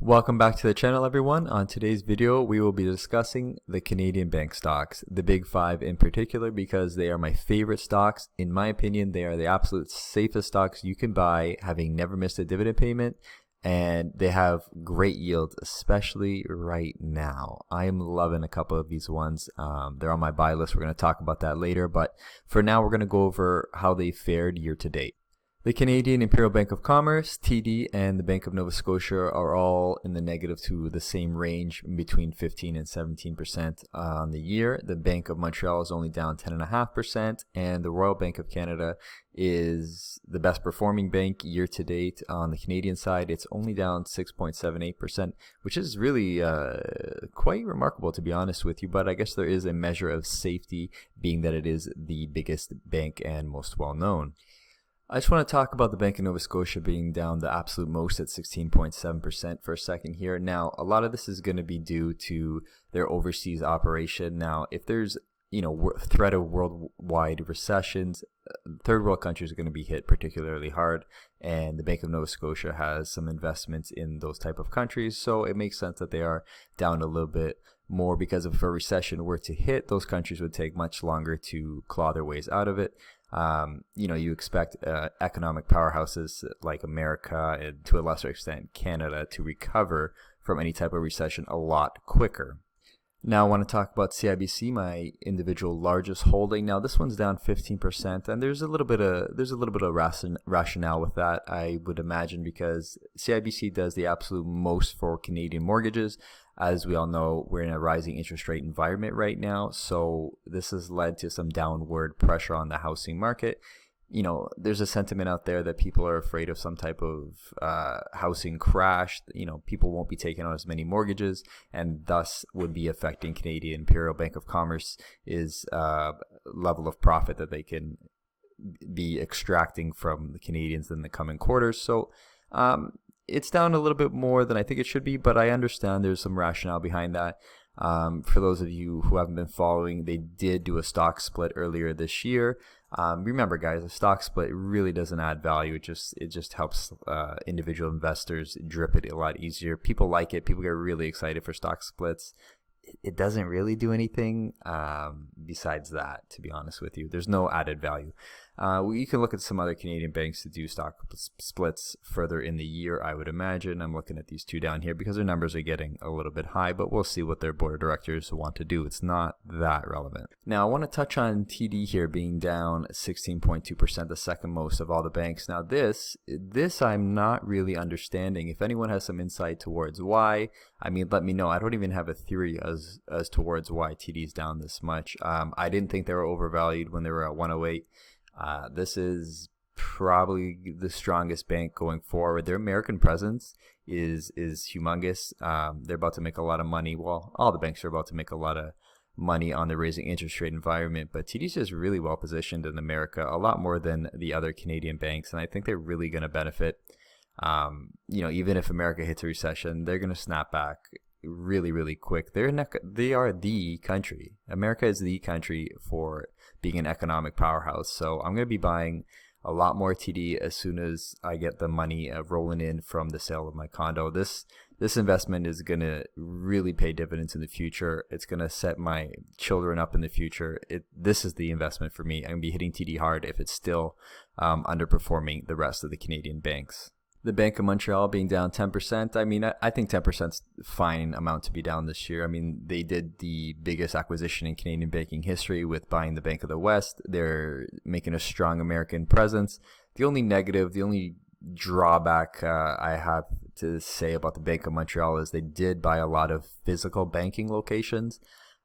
Welcome back to the channel, everyone. On today's video, we will be discussing the Canadian bank stocks, the big five in particular, because they are my favorite stocks. In my opinion, they are the absolute safest stocks you can buy, having never missed a dividend payment, and they have great yield, especially right now. I am loving a couple of these ones. They're on my buy list. We're going to talk about that later, but for now, we're going to go over how they fared year to date. The Canadian Imperial Bank of Commerce, TD, and the Bank of Nova Scotia are all in the negative to the same range, between 15 and 17% on the year. The Bank of Montreal is only down 10.5%, and the Royal Bank of Canada is the best performing bank year to date. On the Canadian side, it's only down 6.78%, which is really quite remarkable, to be honest with you. But I guess there is a measure of safety, being that it is the biggest bank and most well known. I just want to talk about the Bank of Nova Scotia being down the absolute most at 16.7% for a second here. Now, a lot of this is going to be due to their overseas operation. Now, if there's threat of worldwide recessions, third world countries are going to be hit particularly hard, and the Bank of Nova Scotia has some investments in those type of countries, so it makes sense that they are down a little bit more, because if a recession were to hit, those countries would take much longer to claw their ways out of it. You expect economic powerhouses like America and to a lesser extent Canada to recover from any type of recession a lot quicker. Now I want to talk about CIBC, my individual largest holding. Now this one's down 15%, and there's a little bit of rationale with that, I would imagine, because CIBC does the absolute most for Canadian mortgages. As we all know, we're in a rising interest rate environment right now, so this has led to some downward pressure on the housing market. There's a sentiment out there that people are afraid of some type of housing crash. People won't be taking on as many mortgages, and thus would be affecting Canadian Imperial Bank of Commerce's level of profit that they can be extracting from the Canadians in the coming quarters. So it's down a little bit more than I think it should be, but I understand there's some rationale behind that. For those of you who haven't been following, they did do a stock split earlier this year. Remember, guys, a stock split really doesn't add value. It just helps individual investors drip it a lot easier. People like it. People get really excited for stock splits. It doesn't really do anything besides that, to be honest with you. There's no added value. You can look at some other Canadian banks to do stock splits further in the year, I would imagine. I'm looking at these two down here because their numbers are getting a little bit high, but we'll see what their board of directors want to do. It's not that relevant. Now, I want to touch on TD here being down 16.2%, the second most of all the banks. Now, this I'm not really understanding. If anyone has some insight towards why, let me know. I don't even have a theory as towards why TD is down this much. I didn't think they were overvalued when they were at 108. This is probably the strongest bank going forward. Their American presence is humongous. They're about to make a lot of money. Well, all the banks are about to make a lot of money on the raising interest rate environment, but TD's just really well positioned in America, a lot more than the other Canadian banks, and I think they're really going to benefit. Even if America hits a recession, they're going to snap back really, really quick. They are the country. America is the country for being an economic powerhouse. So I'm going to be buying a lot more TD as soon as I get the money rolling in from the sale of my condo. This investment is going to really pay dividends in the future. It's going to set my children up in the future. This is the investment for me. I'm going to be hitting TD hard if it's still underperforming the rest of the Canadian banks. The Bank of Montreal being down 10%. I think 10% is a fine amount to be down this year. They did the biggest acquisition in Canadian banking history with buying the Bank of the West. They're making a strong American presence. The only drawback I have to say about the Bank of Montreal is they did buy a lot of physical banking locations.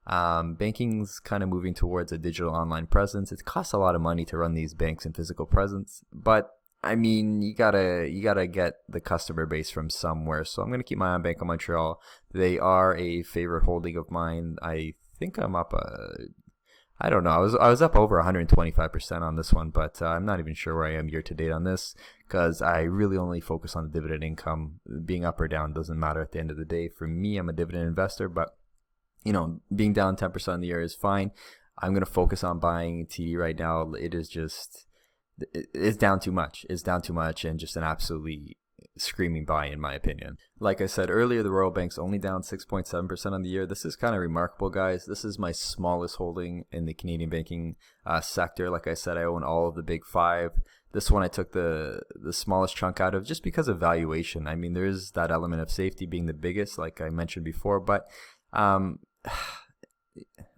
Banking's kind of moving towards a digital online presence. It costs a lot of money to run these banks in physical presence, but you gotta get the customer base from somewhere. So I'm gonna keep my eye on Bank of Montreal. They are a favorite holding of mine. I think I'm up. I don't know. I was up over 125% on this one, but I'm not even sure where I am year to date on this because I really only focus on the dividend income. Being up or down doesn't matter at the end of the day. For me, I'm a dividend investor, but being down 10% in the year is fine. I'm gonna focus on buying TD right now. It's down too much. It's down too much, and just an absolutely screaming buy in my opinion. Like I said earlier, the Royal Bank's only down 6.7% on the year. This is kind of remarkable, guys. This is my smallest holding in the Canadian banking sector. Like I said, I own all of the big five. This one I took the smallest chunk out of just because of valuation. I mean, there is that element of safety being the biggest, like I mentioned before, but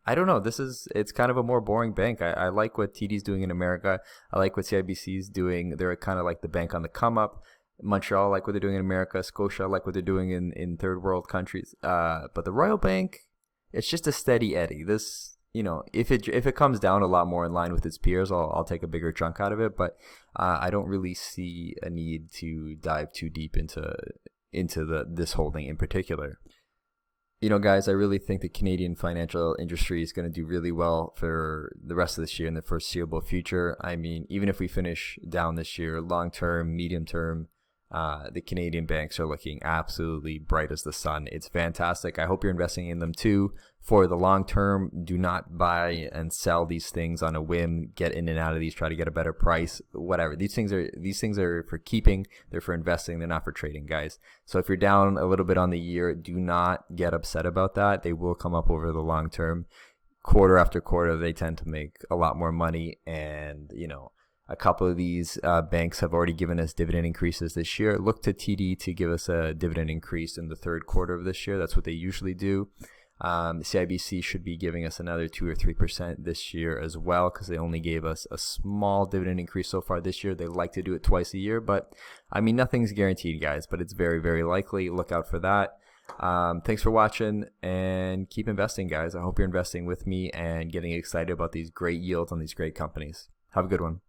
I don't know. It's kind of a more boring bank. I like what TD's doing in America. I like what CIBC's doing. They're kind of like the bank on the come up. Montreal, I like what they're doing in America. Scotia, I like what they're doing in third world countries. But the Royal Bank, it's just a steady Eddie. This, if it comes down a lot more in line with its peers, I'll take a bigger chunk out of it. But I don't really see a need to dive too deep into this holding in particular. Guys, I really think the Canadian financial industry is going to do really well for the rest of this year and the foreseeable future. I mean, even if we finish down this year, long term, medium term, the Canadian banks are looking absolutely bright as the sun. It's fantastic. I hope you're investing in them too for the long term. Do not buy and sell these things on a whim. Get in and out of these. Try to get a better price. Whatever. These things are for keeping. They're for investing. They're not for trading, guys. So if you're down a little bit on the year, do not get upset about that. They will come up over the long term. Quarter after quarter, they tend to make a lot more money, and a couple of these banks have already given us dividend increases this year. Look to TD to give us a dividend increase in the third quarter of this year. That's what they usually do. CIBC should be giving us another 2 or 3% this year as well, because they only gave us a small dividend increase so far this year. They like to do it twice a year, but I mean, nothing's guaranteed, guys, but it's very, very likely. Look out for that. Thanks for watching, and keep investing, guys. I hope you're investing with me and getting excited about these great yields on these great companies. Have a good one.